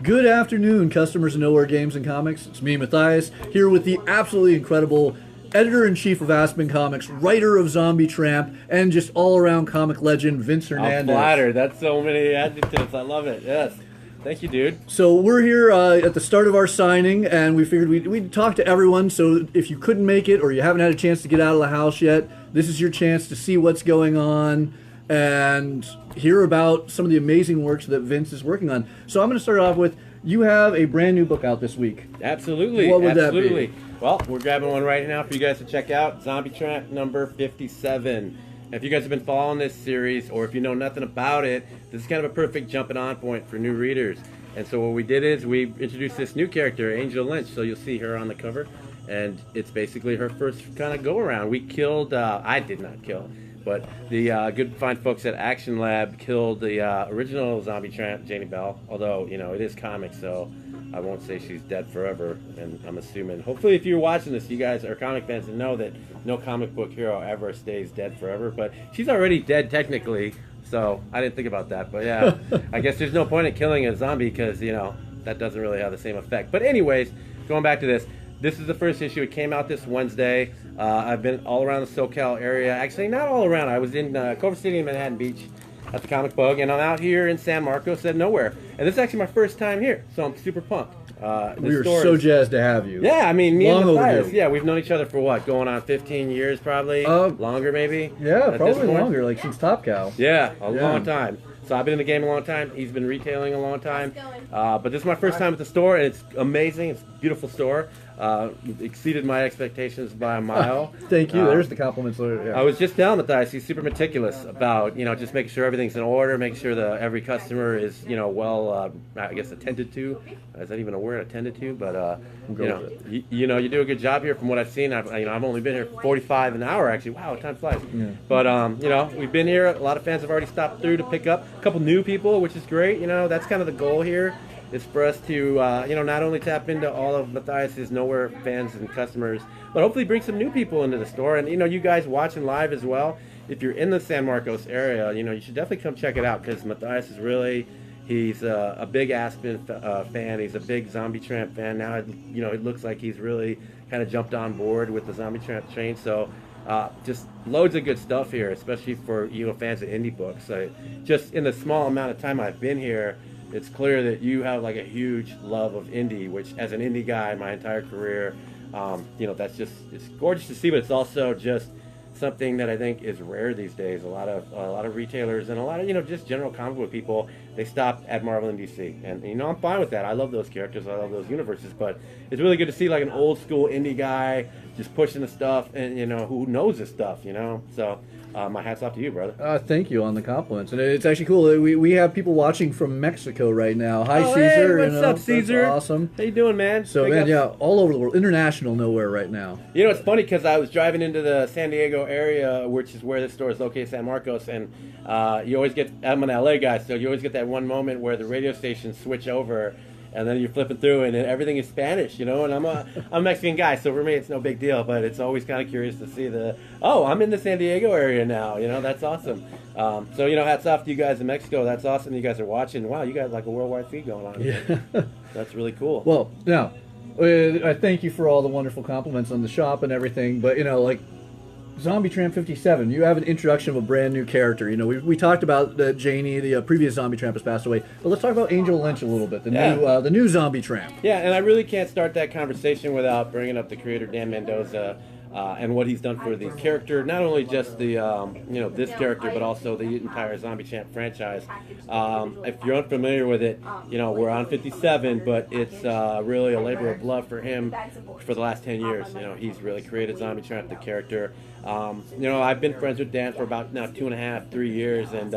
Good afternoon, customers of Knowhere Games and Comics. It's me, Mathias, here with the absolutely incredible editor-in-chief of Aspen Comics, writer of Zombie Tramp, and just all-around comic legend, Vince Hernandez. I'm flattered. That's so many adjectives. I love it. Yes. Thank you, dude. So we're here at the start of our signing, and we figured we'd talk to everyone, so if you couldn't make it or you haven't had a chance to get out of the house yet, this is your chance to see what's going on and hear about some of the amazing works that Vince is working on. So I'm going to start off with, you have a brand new book out this week. Absolutely. What would Absolutely. that be? Well, we're grabbing one right now for you guys to check out. Zombie Tramp number 57. If you guys have been following this series, or if you know nothing about it, this is kind of a perfect jumping on point for new readers. And so what we did is we introduced this new character, Angel Lynch. So you'll see her on the cover, and it's basically her first kind of go around. We killed, I did not kill, but the good fine folks at Action Lab killed the original Zombie Tramp, Janie Bell. Although, you know, it is comics, so I won't say she's dead forever. And I'm assuming, hopefully if you're watching this, you guys are comic fans and know that no comic book hero ever stays dead forever. But she's already dead technically, so I didn't think about that. But yeah, I guess there's no point in killing a zombie because, you know, that doesn't really have the same effect. But anyways, going back to this. This is the first issue. It came out this Wednesday. I've been all around the SoCal area. Actually, not all around. I was in Culver City and Manhattan Beach at the Comic Bug, and I'm out here in San Marcos at Knowhere. And this is actually my first time here, so I'm super pumped. We were so jazzed to have you. Yeah, I mean, me and Mathias, overdue. yeah, we've known each other for what, going on 15 years probably? Longer maybe? Yeah, at probably longer, like since Top Cow. Yeah, a long time. So I've been in the game a long time. He's been retailing a long time. But this is my first time at the store, and it's amazing. It's a beautiful store. Exceeded my expectations by a mile. Thank you. There's the compliments. Yeah. I was just telling Mathias, he's super meticulous about, you know, just making sure everything's in order, making sure that every customer is, you know, well, I guess attended to. Is that even a word, attended to? But you know, you do a good job here from what I've seen. I've only been here 45 an hour actually. Wow, time flies. Yeah. But you know, we've been here. A lot of fans have already stopped through to pick up a couple new people, which is great. You know, that's kind of the goal here. Is for us to, you know, not only tap into all of Mathias's Knowhere fans and customers, but hopefully bring some new people into the store. And, you know, you guys watching live as well, if you're in the San Marcos area, you know, you should definitely come check it out because Mathias is really, he's a big Aspen fan. He's a big Zombie Tramp fan. Now, you know, it looks like he's really kind of jumped on board with the Zombie Tramp train. So just loads of good stuff here, especially for, you know, fans of indie books. Just in the small amount of time I've been here, it's clear that you have like a huge love of indie, which as an indie guy my entire career, you know, that's just, it's gorgeous to see, but it's also just something that I think is rare these days. A lot of retailers and a lot of, you know, just general comic book people, they stop at Marvel and DC. And, you know, I'm fine with that. I love those characters. I love those universes. But it's really good to see like an old school indie guy just pushing the stuff and, you know, who knows this stuff, you know. So my hat's off to you, brother. Thank you on the compliments. And it's actually cool. We have people watching from Mexico right now. Hi, Caesar. Hey, what's up, Caesar? That's awesome. How you doing, man? So, man, yeah, all over the world. International Knowhere right now. You know, it's funny because I was driving into the San Diego area, which is where this store is located, San Marcos, and you always get, I'm an LA guy, so you always get that one moment where the radio stations switch over, and then you're flipping through, and everything is Spanish, you know. And I'm a Mexican guy, so for me it's no big deal. But it's always kind of curious to see I'm in the San Diego area now. You know, that's awesome. So you know, hats off to you guys in Mexico. That's awesome. You guys are watching. Wow, you got like a worldwide feed going on. Yeah, that's really cool. Well, now I thank you for all the wonderful compliments on the shop and everything. But you know, like Zombie Tramp 57, you have an introduction of a brand new character. You know, we talked about Janie, the previous Zombie Tramp has passed away, but let's talk about Angel Lynch a little bit, the new Zombie Tramp. Yeah, and I really can't start that conversation without bringing up the creator Dan Mendoza and what he's done for the character, not only just the you know, this character, but also the entire Zombie Tramp franchise. If you're unfamiliar with it, you know, we're on 57, but it's really a labor of love for him for the last 10 years. You know, he's really created Zombie Tramp, the character. You know, I've been friends with Dan for about now 2.5, 3 years, and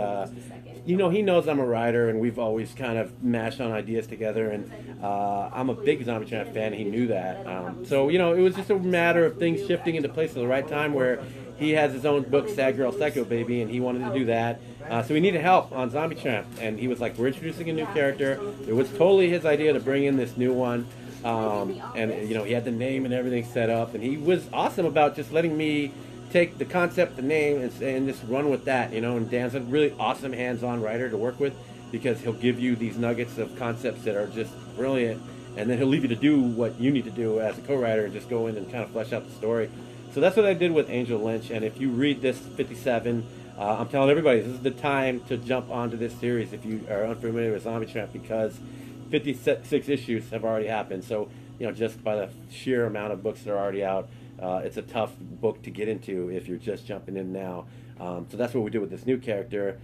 you know, he knows I'm a writer, and we've always kind of mashed on ideas together, and I'm a big Zombie Tramp fan. He knew that. So, you know, it was just a matter of things shifting into place at the right time where he has his own book, Sad Girl Psycho Baby, and he wanted to do that. So he needed help on Zombie Tramp, and he was like, we're introducing a new character. It was totally his idea to bring in this new one. And, you know, he had the name and everything set up, and he was awesome about just letting me take the concept, the name, and just run with that, you know. And Dan's a really awesome hands-on writer to work with. because he'll give you these nuggets of concepts that are just brilliant, and then he'll leave you to do what you need to do as a co-writer and just go in and kind of flesh out the story. So that's what I did with Angel Lynch, and if you read this 57, I'm telling everybody, this is the time to jump onto this series if you are unfamiliar with Zombie Tramp, because 56 issues have already happened. So, just by the sheer amount of books that are already out, it's a tough book to get into if you're just jumping in now. So that's what we did with this new character,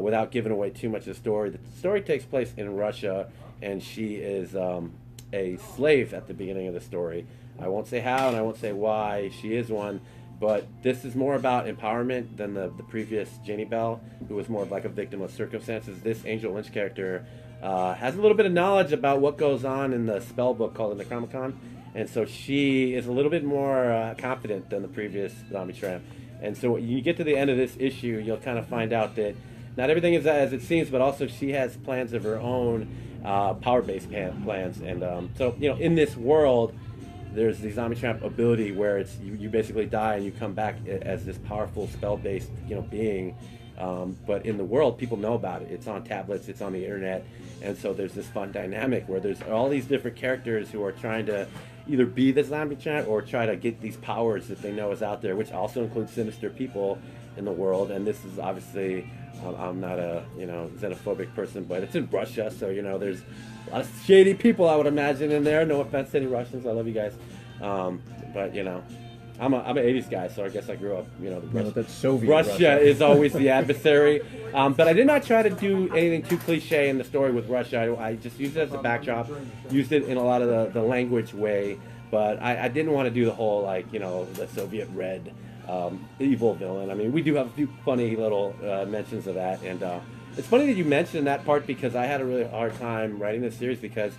without giving away too much of the story. The story takes place in Russia, and she is a slave at the beginning of the story. I won't say how and I won't say why she is one, but this is more about empowerment than the previous Jenny Bell, who was more of like a victim of circumstances. This Angel Lynch character has a little bit of knowledge about what goes on in the spell book called the Necronomicon, and so she is a little bit more confident than the previous Zombie Tramp. And so when you get to the end of this issue, you'll kind of find out that not everything is as it seems, but also she has plans of her own, power-based plans. And so, in this world, there's the Zombie Tramp ability where it's you basically die and you come back as this powerful spell-based being. But in the world, people know about it. It's on tablets, it's on the internet, and so there's this fun dynamic where there's all these different characters who are trying to either be the Zombie Tramp or try to get these powers that they know is out there, which also includes sinister people in the world. And this is obviously, I'm not a xenophobic person, but it's in Russia, so there's a lot of shady people, I would imagine, in there. No offense to any Russians, I love you guys, but I'm an 80s guy, so I guess I grew up, that's Soviet Russia is always the adversary. But I did not try to do anything too cliche in the story with Russia. I just used it as a backdrop, used it in a lot of the language way, but I didn't want to do the whole, the Soviet red evil villain. I mean, we do have a few funny little mentions of that, and it's funny that you mentioned that part, because I had a really hard time writing this series, because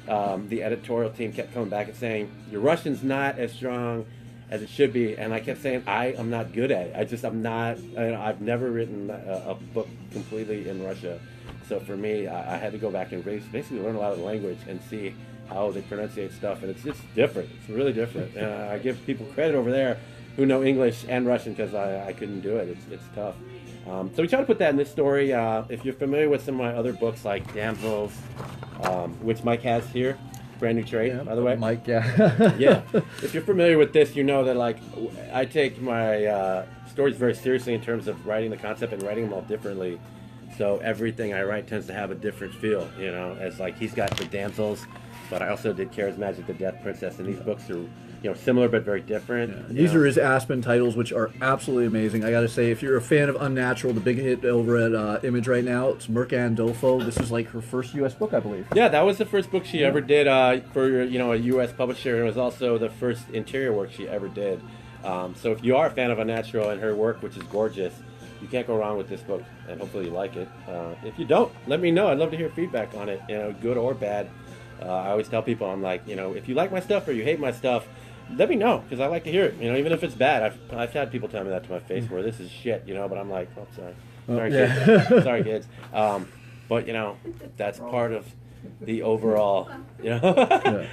the editorial team kept coming back and saying, your Russian's not as strong as it should be, and I kept saying I am not good at it. I'm not. I've never written a book completely in Russia, so for me, I had to go back and basically learn a lot of the language and see how they pronunciate stuff, and it's different. It's really different. I give people credit over there who know English and Russian, because I couldn't do it. It's tough. So we try to put that in this story. If you're familiar with some of my other books like Damsels, which Mike has here. Brand new trade, by the way. Mike, yeah. Yeah. If you're familiar with this, you know that I take my stories very seriously in terms of writing the concept and writing them all differently. So everything I write tends to have a different feel, as he's got the Damsels, but I also did Kara's Magic, the Death Princess, and these books are similar but very different. Yeah. These are his Aspen titles, which are absolutely amazing. I got to say, if you're a fan of Unnatural, the big hit over at Image right now, it's Mercan Dolfo. This is her first U.S. book, I believe. Yeah, that was the first book she ever did for a U.S. publisher, and it was also the first interior work she ever did. So if you are a fan of Unnatural and her work, which is gorgeous, you can't go wrong with this book, and hopefully you like it. If you don't, let me know. I'd love to hear feedback on it, good or bad. I always tell people, I'm like, if you like my stuff or you hate my stuff, let me know, because I like to hear it. Even if it's bad. I've had people tell me that to my face, where this is shit, but I'm like, oh, sorry, kids. Sorry, kids. But that's part of the overall, Yeah.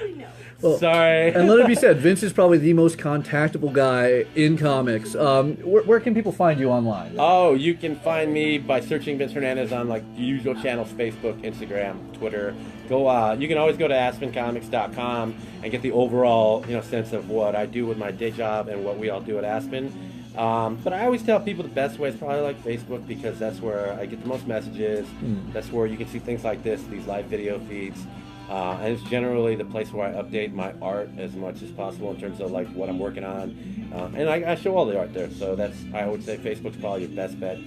Well, sorry. And let it be said, Vince is probably the most contactable guy in comics. Where can people find you online? Oh, you can find me by searching Vince Hernandez on the usual channels: Facebook, Instagram, Twitter. You can always go to aspencomics.com and get the overall sense of what I do with my day job and what we all do at Aspen. But I always tell people the best way is probably Facebook, because that's where I get the most messages. That's where you can see things like this, these live video feeds. And it's generally the place where I update my art as much as possible in terms of what I'm working on. And I show all the art there. So I would say Facebook's probably your best bet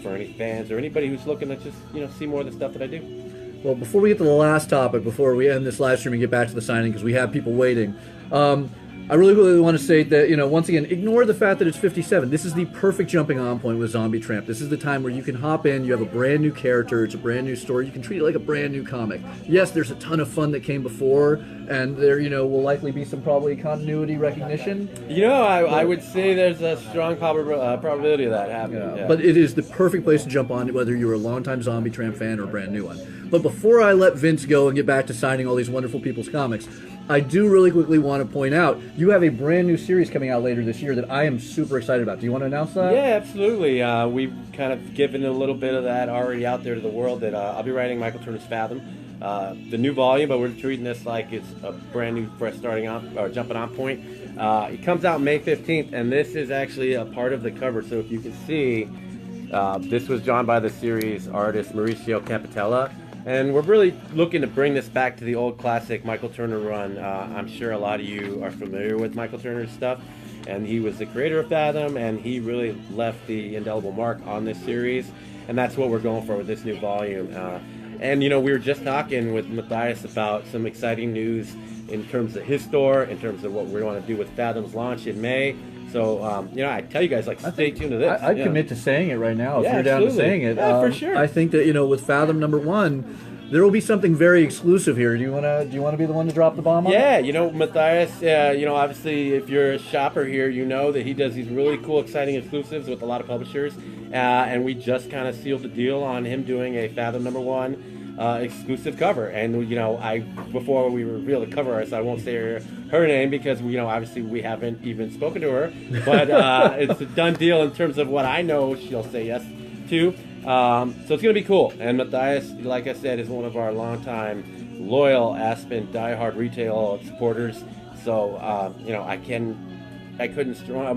for any fans or anybody who's looking to just see more of the stuff that I do. Well, before we get to the last topic, before we end this live stream and get back to the signing, because we have people waiting, I really want to say that, once again, ignore the fact that it's 57. This is the perfect jumping on point with Zombie Tramp. This is the time where you can hop in, you have a brand new character, it's a brand new story, you can treat it like a brand new comic. Yes, there's a ton of fun that came before, and there, will likely be some probably continuity recognition. I would say there's a strong probability of that happening. Yeah. But it is the perfect place to jump on, whether you're a longtime Zombie Tramp fan or a brand new one. But before I let Vince go and get back to signing all these wonderful people's comics, I do really quickly want to point out, you have a brand new series coming out later this year that I am super excited about. Do you want to announce that? Yeah, absolutely. We've kind of given a little bit of that already out there to the world that I'll be writing Michael Turner's Fathom, the new volume, but we're treating this like it's a brand new, fresh starting on or jumping on point. It comes out May 15th, and this is actually a part of the cover. So if you can see, this was drawn by the series artist Mauricio Capitella. And we're really looking to bring this back to the old classic Michael Turner run. I'm sure a lot of you are familiar with Michael Turner's stuff. And he was the creator of Fathom, and he really left the indelible mark on this series. And that's what we're going for with this new volume. And, you know, we were just talking with Mathias about some exciting news in terms of his store, in terms of what we want to do with Fathom's launch in May. So, you know, I tell you guys, like, stay tuned to this. I'd commit to saying it right now if Yeah, you're down to absolutely. saying it. Yeah, for sure. I think that, you know, with Fathom #1, there will be something very exclusive here. Do you want to be the one to drop the bomb on Yeah, it? you know, Mathias, you know, obviously, if you're a shopper here, you know that he does these really cool, exciting exclusives with a lot of publishers. And we just kind of sealed the deal on him doing a Fathom #1 exclusive cover. And, you know, before we reveal the cover artist, I won't say her name because, you know, obviously we haven't even spoken to her. But it's a done deal in terms of what I know she'll say yes to. So it's going to be cool. And Mathias, like I said, is one of our longtime loyal Aspen diehard retail supporters. So, you know, I couldn't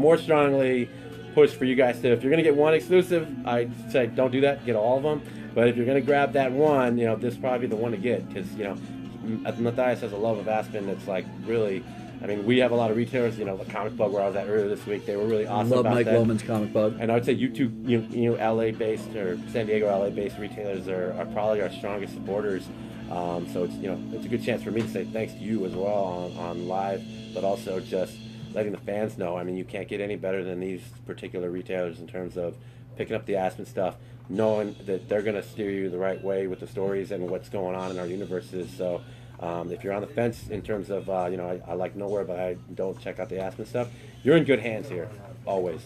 more strongly push for you guys to, if you're going to get one exclusive, I'd say don't do that, get all of them. But if you're going to grab that one, you know, this is probably the one to get because, you know, Mathias has a love of Aspen that's like really, I mean, we have a lot of retailers, you know, the Comic Bug where I was at earlier this week, they were really awesome Love about Mike that. Loman's Comic Bug. And I would say you two, you know, LA-based or San Diego, LA-based retailers are probably our strongest supporters. So it's, you know, it's a good chance for me to say thanks to you as well on live, but also just letting the fans know. I mean, you can't get any better than these particular retailers in terms of picking up the Aspen stuff, knowing that they're going to steer you the right way with the stories and what's going on in our universes. So if you're on the fence in terms of, you know, I like Knowhere, but I don't check out the Aspen stuff, you're in good hands here, always.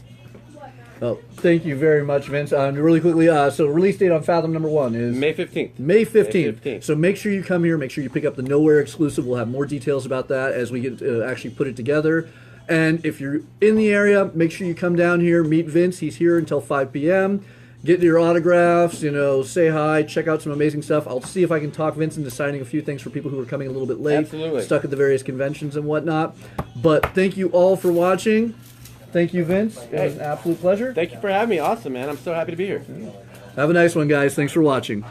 Well, thank you very much, Vince. Really quickly, so release date on Fathom #1 is May 15th. May 15th. May 15th. So make sure you come here. Make sure you pick up the Knowhere exclusive. We'll have more details about that as we get to actually put it together. And if you're in the area, make sure you come down here, meet Vince. He's here until 5 p.m. Get your autographs, you know, say hi, check out some amazing stuff. I'll see if I can talk Vince into signing a few things for people who are coming a little bit late, Absolutely. stuck at the various conventions and whatnot. But thank you all for watching. Thank you, Vince. It was an absolute pleasure. Thank you for having me. Awesome, man. I'm so happy to be here. Have a nice one, guys. Thanks for watching.